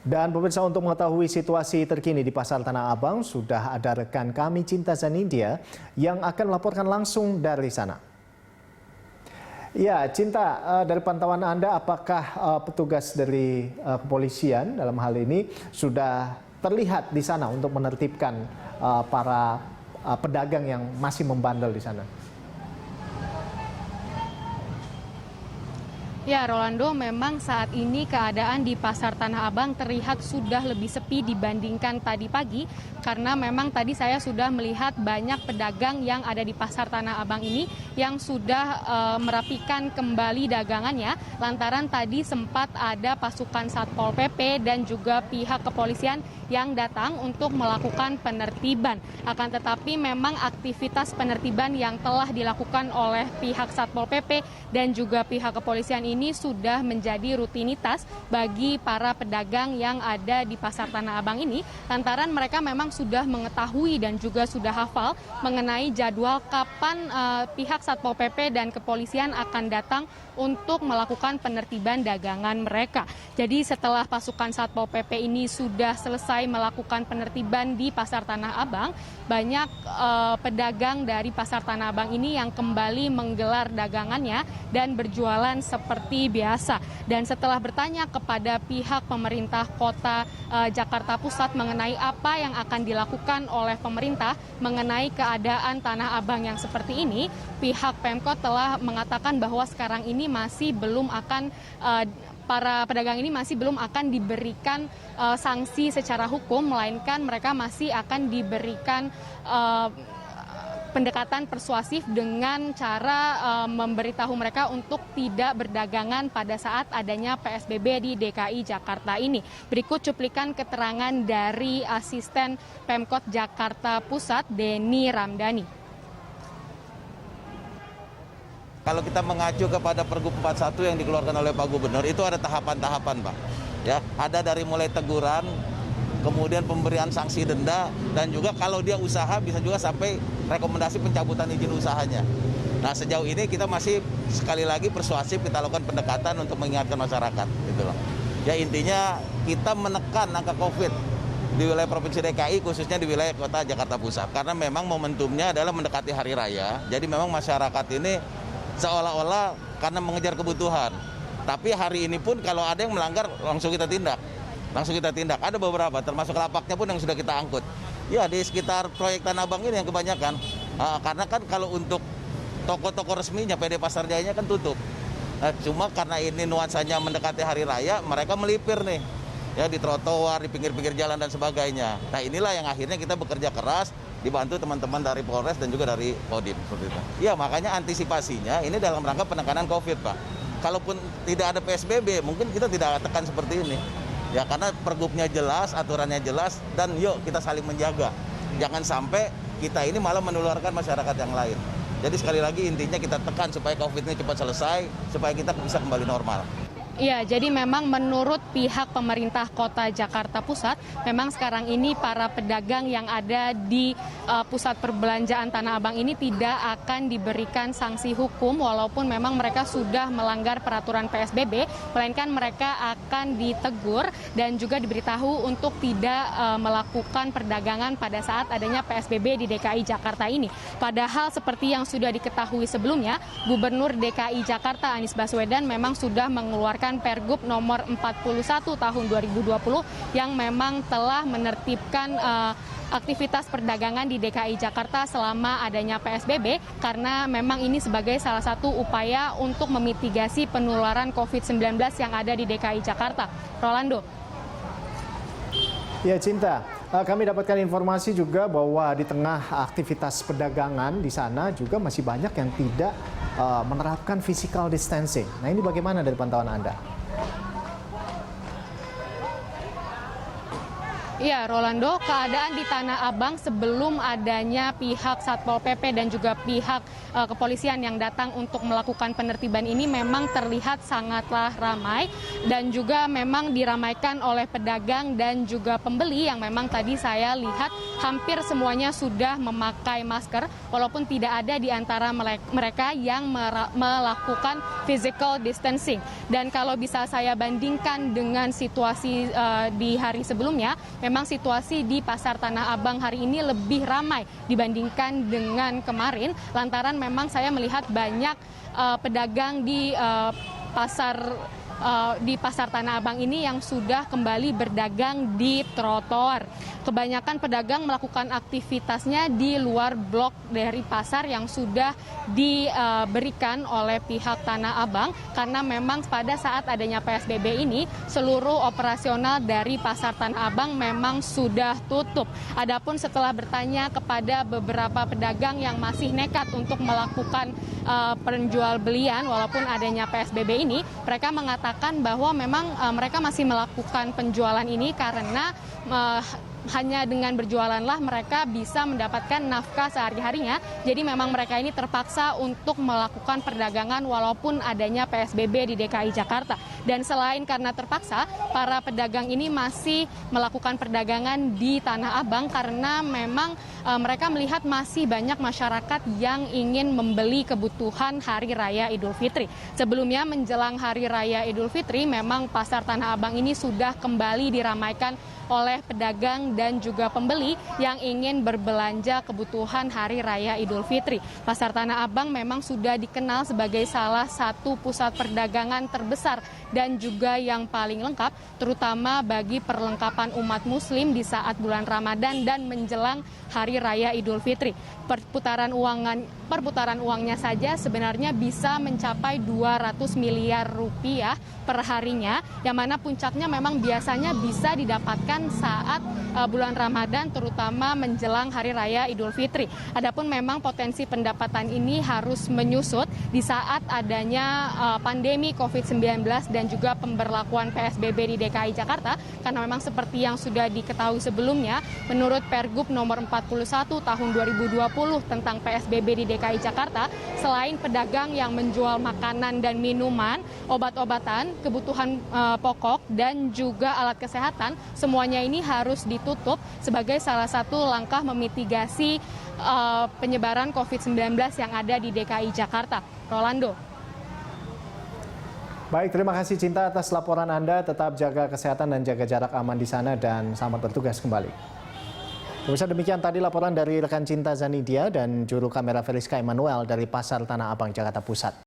Dan pemirsa, untuk mengetahui situasi terkini di Pasar Tanah Abang, sudah ada rekan kami Cinta Zanindya yang akan melaporkan langsung dari sana. Ya, Cinta, dari pantauan Anda, apakah petugas dari kepolisian dalam hal ini sudah terlihat di sana untuk menertibkan para pedagang yang masih membandel di sana? Ya, Rolando, memang saat ini keadaan di Pasar Tanah Abang terlihat sudah lebih sepi dibandingkan tadi pagi, karena memang tadi saya sudah melihat banyak pedagang yang ada di Pasar Tanah Abang ini yang sudah merapikan kembali dagangannya, lantaran tadi sempat ada pasukan Satpol PP dan juga pihak kepolisian yang datang untuk melakukan penertiban. Akan tetapi memang aktivitas penertiban yang telah dilakukan oleh pihak Satpol PP dan juga pihak kepolisian ini sudah menjadi rutinitas bagi para pedagang yang ada di Pasar Tanah Abang ini, lantaran mereka memang sudah mengetahui dan juga sudah hafal mengenai jadwal kapan pihak Satpol PP dan kepolisian akan datang untuk melakukan penertiban dagangan mereka. Jadi setelah pasukan Satpol PP ini sudah selesai melakukan penertiban di Pasar Tanah Abang, banyak pedagang dari Pasar Tanah Abang ini yang kembali menggelar dagangannya dan berjualan seperti biasa. Dan setelah bertanya kepada pihak pemerintah kota Jakarta Pusat mengenai apa yang akan dilakukan oleh pemerintah mengenai keadaan Tanah Abang yang seperti ini, pihak Pemkot telah mengatakan bahwa sekarang ini masih belum akan para pedagang ini masih belum akan diberikan sanksi secara hukum, melainkan mereka masih akan diberikan pendekatan persuasif dengan cara memberitahu mereka untuk tidak berdagangan pada saat adanya PSBB di DKI Jakarta ini. Berikut cuplikan keterangan dari asisten Pemkot Jakarta Pusat, Denny Ramdhani. Kalau kita mengacu kepada Pergub 41 yang dikeluarkan oleh Pak Gubernur, itu ada tahapan-tahapan, Pak. Ya, ada dari mulai teguran, kemudian pemberian sanksi denda, dan juga kalau dia usaha bisa juga sampai rekomendasi pencabutan izin usahanya. Nah, sejauh ini kita masih sekali lagi persuasif, kita lakukan pendekatan untuk mengingatkan masyarakat, gitu loh. Ya, intinya kita menekan angka COVID di wilayah Provinsi DKI, khususnya di wilayah Kota Jakarta Pusat, karena memang momentumnya adalah mendekati hari raya. Jadi memang masyarakat ini seolah-olah karena mengejar kebutuhan. Tapi hari ini pun kalau ada yang melanggar langsung kita tindak. Ada beberapa, termasuk lapaknya pun yang sudah kita angkut. Ya, di sekitar proyek Tanah Abang ini yang kebanyakan. Karena kan kalau untuk toko-toko resminya PD Pasar Jayanya kan tutup. Cuma karena ini nuansanya mendekati hari raya, mereka melipir nih. Ya, di trotoar, di pinggir-pinggir jalan dan sebagainya. Nah, inilah yang akhirnya kita bekerja keras, dibantu teman-teman dari Polres dan juga dari Kodim seperti itu. Ya, makanya antisipasinya ini dalam rangka penekanan COVID, Pak. Kalaupun tidak ada PSBB, mungkin kita tidak tekan seperti ini. Ya, karena pergubnya jelas, aturannya jelas, dan yuk kita saling menjaga. Jangan sampai kita ini malah menularkan masyarakat yang lain. Jadi sekali lagi intinya kita tekan supaya COVID ini cepat selesai, supaya kita bisa kembali normal. Iya, jadi memang menurut pihak pemerintah kota Jakarta Pusat, memang sekarang ini para pedagang yang ada di pusat perbelanjaan Tanah Abang ini tidak akan diberikan sanksi hukum walaupun memang mereka sudah melanggar peraturan PSBB, melainkan mereka akan ditegur dan juga diberitahu untuk tidak melakukan perdagangan pada saat adanya PSBB di DKI Jakarta ini. Padahal seperti yang sudah diketahui sebelumnya, Gubernur DKI Jakarta Anies Baswedan memang sudah mengeluarkan Pergub nomor 41 tahun 2020 yang memang telah menertibkan aktivitas perdagangan di DKI Jakarta selama adanya PSBB, karena memang ini sebagai salah satu upaya untuk memitigasi penularan COVID-19 yang ada di DKI Jakarta. Rolando. Ya, Cinta, kami dapatkan informasi juga bahwa di tengah aktivitas perdagangan di sana juga masih banyak yang tidak menerapkan physical distancing. Nah, ini bagaimana dari pantauan Anda? Iya, Rolando, keadaan di Tanah Abang sebelum adanya pihak Satpol PP dan juga pihak kepolisian yang datang untuk melakukan penertiban ini memang terlihat sangatlah ramai dan juga memang diramaikan oleh pedagang dan juga pembeli yang memang tadi saya lihat hampir semuanya sudah memakai masker walaupun tidak ada di antara mereka yang melakukan physical distancing. Dan kalau bisa saya bandingkan dengan situasi di hari sebelumnya, memang situasi di Pasar Tanah Abang hari ini lebih ramai dibandingkan dengan kemarin, lantaran memang saya melihat banyak pedagang di Pasar Tanah Abang ini yang sudah kembali berdagang di trotoar. Kebanyakan pedagang melakukan aktivitasnya di luar blok dari pasar yang sudah diberikan oleh pihak Tanah Abang karena memang pada saat adanya PSBB ini seluruh operasional dari Pasar Tanah Abang memang sudah tutup. Adapun setelah bertanya kepada beberapa pedagang yang masih nekat untuk melakukan penjual belian walaupun adanya PSBB ini, mereka mengatakan bahwa memang mereka masih melakukan penjualan ini karena hanya dengan berjualanlah mereka bisa mendapatkan nafkah sehari-harinya. Jadi memang mereka ini terpaksa untuk melakukan perdagangan walaupun adanya PSBB di DKI Jakarta. Dan selain karena terpaksa, para pedagang ini masih melakukan perdagangan di Tanah Abang karena memang mereka melihat masih banyak masyarakat yang ingin membeli kebutuhan Hari Raya Idul Fitri. Sebelumnya menjelang Hari Raya Idul Fitri, memang Pasar Tanah Abang ini sudah kembali diramaikan oleh pedagang dan juga pembeli yang ingin berbelanja kebutuhan Hari Raya Idul Fitri. Pasar Tanah Abang memang sudah dikenal sebagai salah satu pusat perdagangan terbesar dan juga yang paling lengkap, terutama bagi perlengkapan umat Muslim di saat bulan Ramadan dan menjelang Hari Raya Idul Fitri. Perputaran uangnya saja sebenarnya bisa mencapai 200 miliar rupiah per harinya, yang mana puncaknya memang biasanya bisa didapatkan saat bulan Ramadan, terutama menjelang Hari Raya Idul Fitri. Adapun memang potensi pendapatan ini harus menyusut di saat adanya pandemi COVID-19 dan juga pemberlakuan PSBB di DKI Jakarta, karena memang seperti yang sudah diketahui sebelumnya, menurut Pergub nomor 41 tahun 2020 tentang PSBB di DKI Jakarta, selain pedagang yang menjual makanan dan minuman, obat-obatan, kebutuhan pokok, dan juga alat kesehatan, semuanya ini harus ditutup sebagai salah satu langkah memitigasi penyebaran COVID-19 yang ada di DKI Jakarta. Rolando. Baik, terima kasih Cinta atas laporan Anda. Tetap jaga kesehatan dan jaga jarak aman di sana dan selamat bertugas kembali. Pemirsa, demikian tadi laporan dari rekan Cinta Zanidia dan juru kamera Feliska Emmanuel dari Pasar Tanah Abang, Jakarta Pusat.